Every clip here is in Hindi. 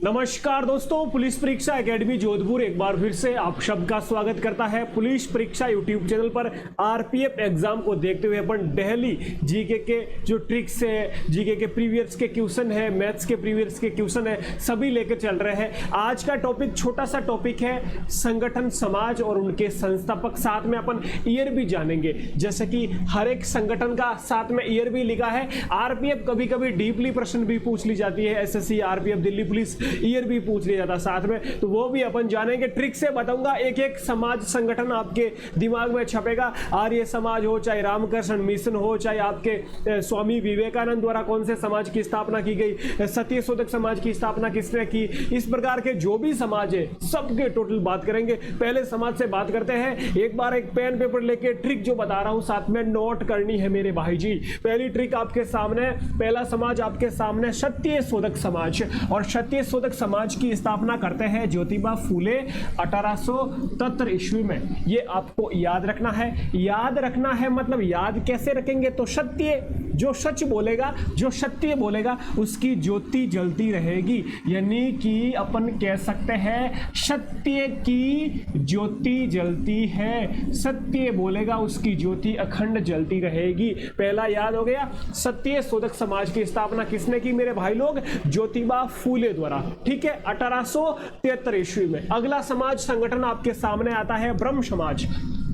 नमस्कार दोस्तों, पुलिस परीक्षा एकेडमी जोधपुर एक बार फिर से आप सबका स्वागत करता है। पुलिस परीक्षा यूट्यूब चैनल पर आरपीएफ एग्जाम को देखते हुए अपन डेली जीके के जो ट्रिक्स है, जीके के प्रीवियस के क्वेश्चन है, मैथ्स के प्रीवियस के क्वेश्चन है, सभी लेकर चल रहे हैं। आज का टॉपिक छोटा सा टॉपिक है संगठन समाज और उनके संस्थापक, साथ में अपन ईयर भी जानेंगे। जैसे कि हर एक संगठन का साथ में ईयर भी लिखा है। आरपीएफ कभी कभी डीपली प्रश्न भी पूछ ली जाती है, SSC, RPF, Delhi police year भी पूछ लिया जाता साथ में, तो वो भी अपन जानेंगे। ट्रिक से बताऊंगा, एक एक समाज संगठन आपके दिमाग में छपेगा। आर्य समाज हो, चाहे रामकृष्ण मिशन हो, चाहे आपके स्वामी विवेकानंद द्वारा कौन से समाज की स्थापना की गई, सत्यशोधक समाज की स्थापना किसने की, इस प्रकार के जो भी समाज है सबके टोटल बात करेंगे। पहले समाज से बात करते हैं। एक बार एक पेन पेपर लेके ट्रिक जो बता रहा हूं साथ में नोट करनी है मेरे भाई जी। पहली ट्रिक आपके सामने, पहला समाज आपके सामने सत्यशोधक समाज। और सत्यशोधक समाज की स्थापना करते हैं ज्योतिबा फूले 1873 ईस्वी में। ये आपको याद रखना है। याद रखना है मतलब याद कैसे रखेंगे, तो सत्य, जो सच बोलेगा, जो सत्य बोलेगा उसकी ज्योति जलती रहेगी। यानी कि अपन कह सकते हैं सत्य की ज्योति जलती है, सत्य बोलेगा उसकी ज्योति अखंड जलती रहेगी। पहला याद हो गया। सत्यशोधक समाज की स्थापना किसने की मेरे भाई लोग? ज्योतिबा फूले द्वारा, ठीक है, 1873 ईस्वी में। अगला समाज संगठन आपके सामने आता है ब्रह्म समाज।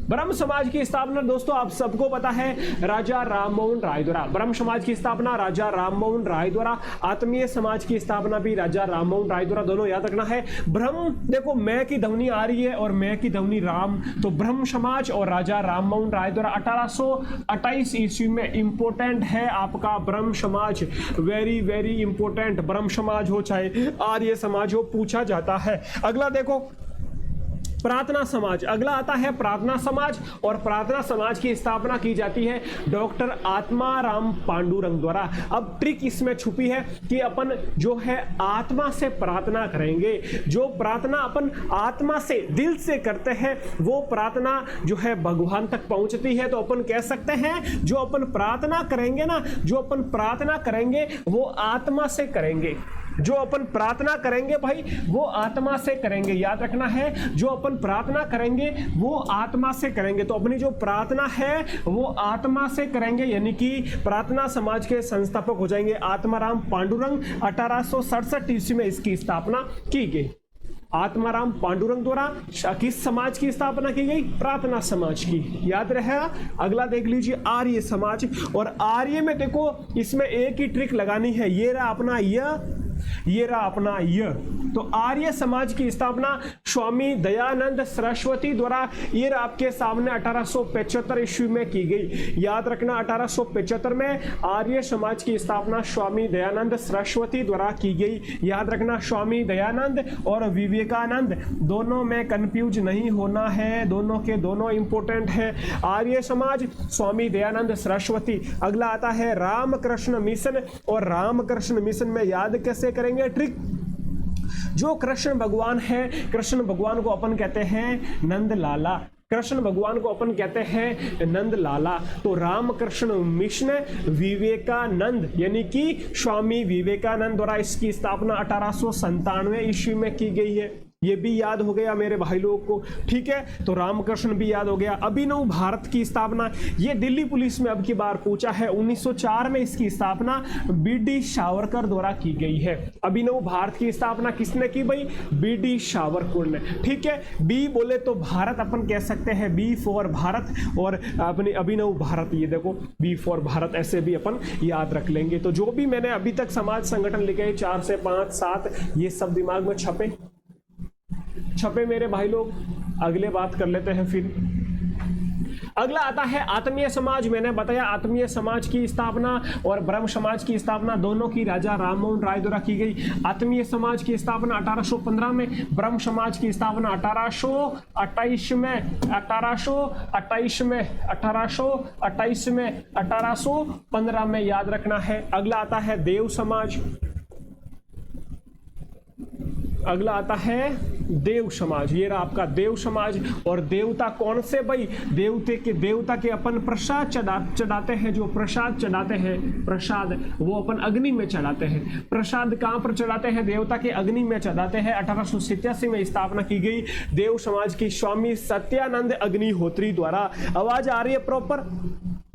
ब्रह्म समाज की स्थापना दोस्तों आप सबको पता है, राजा राममोहन राय द्वारा। ब्रह्म समाज की स्थापना राजा राममोहन राय द्वारा। आत्मीय समाज की स्थापना भी राजा राममोहन राय द्वारा। दोनों याद रखना है। ब्रह्म, देखो मैं की ध्वनि आ रही है और मैं की ध्वनि राम, तो ब्रह्म समाज और राजा राममोहन राय द्वारा 1828 ईस्वी में। इंपोर्टेंट है आपका ब्रह्म समाज, वेरी वेरी इंपोर्टेंट। ब्रह्म समाज हो चाहे आर्य समाज हो, पूछा जाता है। अगला देखो प्रार्थना समाज। अगला आता है प्रार्थना समाज। और प्रार्थना समाज की स्थापना की जाती है डॉक्टर आत्माराम पांडुरंग द्वारा। अब ट्रिक इसमें छुपी है कि अपन जो है आत्मा से प्रार्थना करेंगे। जो प्रार्थना अपन आत्मा से, दिल से करते हैं, वो प्रार्थना जो है भगवान तक पहुंचती है। तो अपन कह सकते हैं जो अपन प्रार्थना करेंगे ना, जो अपन प्रार्थना करेंगे वो आत्मा से करेंगे। जो अपन प्रार्थना करेंगे भाई वो आत्मा से करेंगे। याद रखना है, जो अपन प्रार्थना करेंगे वो आत्मा से करेंगे। तो अपनी जो प्रार्थना है वो आत्मा से करेंगे, यानी कि प्रार्थना समाज के संस्थापक हो जाएंगे आत्माराम पांडुरंग। 1867 ईस्वी में इसकी स्थापना की गई। आत्माराम पांडुरंग द्वारा किस समाज की स्थापना की गई? प्रार्थना समाज की। याद रहे। अगला देख लीजिए आर्य समाज। और आर्य में देखो इसमें एक ही ट्रिक लगानी है, ये रहा अपना ये रहा अपना यह। तो आर्य समाज की स्थापना स्वामी दयानंद सरस्वती द्वारा, ये आपके सामने 1875 ईस्वी में की गई। याद रखना 1875 में आर्य समाज की स्थापना स्वामी दयानंद सरस्वती द्वारा की गई। याद रखना स्वामी दयानंद और विवेकानंद, दोनों में कंफ्यूज नहीं होना है, दोनों के दोनों इंपोर्टेंट है। आर्य समाज, स्वामी दयानंद सरस्वती। अगला आता है रामकृष्ण मिशन। और रामकृष्ण मिशन में याद कैसे करेंगे ट्रिक? जो कृष्ण भगवान है, कृष्ण भगवान को अपन कहते हैं नंद लाला। कृष्ण भगवान को अपन कहते हैं नंद लाला। तो रामकृष्ण मिशन विवेकानंद, यानी कि स्वामी विवेकानंद द्वारा इसकी स्थापना 1897 ईस्वी में की गई है। ये भी याद हो गया मेरे भाई लोगों को, ठीक है। तो रामकृष्ण भी याद हो गया। अभिनव भारत की स्थापना, ये दिल्ली पुलिस में अब की बार पूछा है। 1904 में इसकी स्थापना बीडी सावरकर द्वारा की गई है। अभिनव भारत की स्थापना किसने की भाई? बीडी सावरकर ने, ठीक है। बी बोले तो भारत अपन कह सकते हैं, बी फॉर भारत। और अपने अभिनव भारत, ये देखो बी फॉर भारत, ऐसे भी अपन याद रख लेंगे। तो जो भी मैंने अभी तक समाज संगठन लिखे 4 से 5 7, ये सब दिमाग में छपे मेरे भाई लोग। अगले बात कर लेते हैं फिर। अगला आता है आत्मीय समाज। मैंने बताया आत्मीय समाज की स्थापना और ब्रह्म समाज की स्थापना दोनों की राजा राममोहन राय द्वारा की गई। आत्मीय समाज की स्थापना 1815 में, ब्रह्म समाज की स्थापना 1828 में, 1828 में, 1828 में, 1815 में। याद रखना है। अगला आता है देव समाज। अगला आता है देव समाज। ये रहा आपका देव समाज। और देवता कौन से भाई? देवता के अपन प्रसाद चढ़ाते हैं। जो प्रसाद चढ़ाते हैं, प्रसाद वो अपन अग्नि में चढ़ाते हैं। प्रसाद कहां पर चढ़ाते हैं? देवता के अग्नि में चढ़ाते हैं। 1887 में स्थापना की गई देव समाज की स्वामी सत्यानंद अग्निहोत्री द्वारा। आवाज आ रही है प्रॉपर?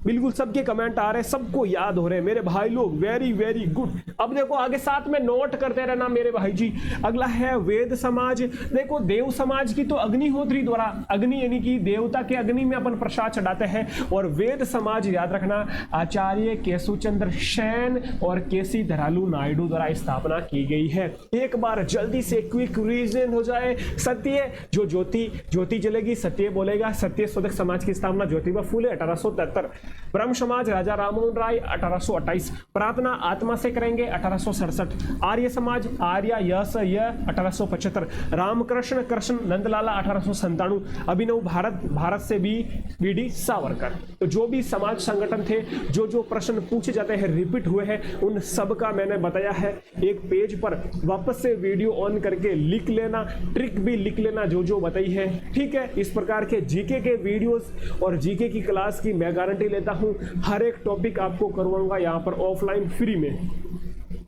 बिल्कुल, सबके कमेंट आ रहे हैं, सबको याद हो रहे हैं मेरे भाई लोग। Very very good. अब देखो आगे साथ में नोट करते रहना मेरे भाई जी। अगला है वेद समाज। देखो देव समाज की तो अग्निहोत्री द्वारा, अग्नि यानी कि देवता के अग्नि में अपन प्रसाद चढ़ाते हैं। और वेद समाज याद रखना आचार्य केशुचंद्र सेन और केसी धरालू नायडू द्वारा स्थापना की गई है। एक बार जल्दी से क्विक रिवीजन हो जाए। सत्य, जो ज्योति जलेगी सत्य बोलेगा। सत्य शोधक समाज की स्थापना ज्योतिबा फूले 1873। ब्रह्म समाज राजा राममोहन राय 1828। प्रार्थना आत्मा से करेंगे 1867। आर्य समाज आर्य यश य 1875। रामकृष्ण कृष्ण नंदलाला 1897। अभिनव भारत से बी डी सावरकर। तो जो भी समाज संगठन थे, जो प्रश्न पूछे जाते हैं रिपीट हुए हैं, उन सब का मैंने बताया है। एक पेज पर वापस से वीडियो ऑन करके लिख लेना, ट्रिक भी लिख लेना जो बताई है, ठीक है। इस प्रकार के जीके के वीडियोस और जीके की क्लास की मैं गारंटी लेता हूं, हर एक टॉपिक आपको करवाऊंगा यहां पर ऑफलाइन फ्री में।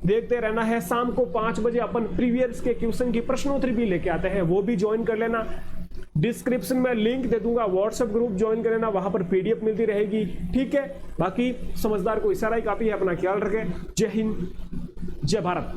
देखते रहना है। शाम को 5 बजे अपन प्रीवियस के क्वेश्चन की प्रश्नोत्तरी भी लेके आते हैं, वो भी ज्वाइन कर लेना। डिस्क्रिप्शन में लिंक दे दूंगा, व्हाट्सएप ग्रुप ज्वाइन कर लेना, वहां पर पीडीएफ मिलती रहेगी, ठीक है। बाकी समझदार को इशारा ही काफी है। अपना ख्याल रखें। जय हिंद, जय भारत।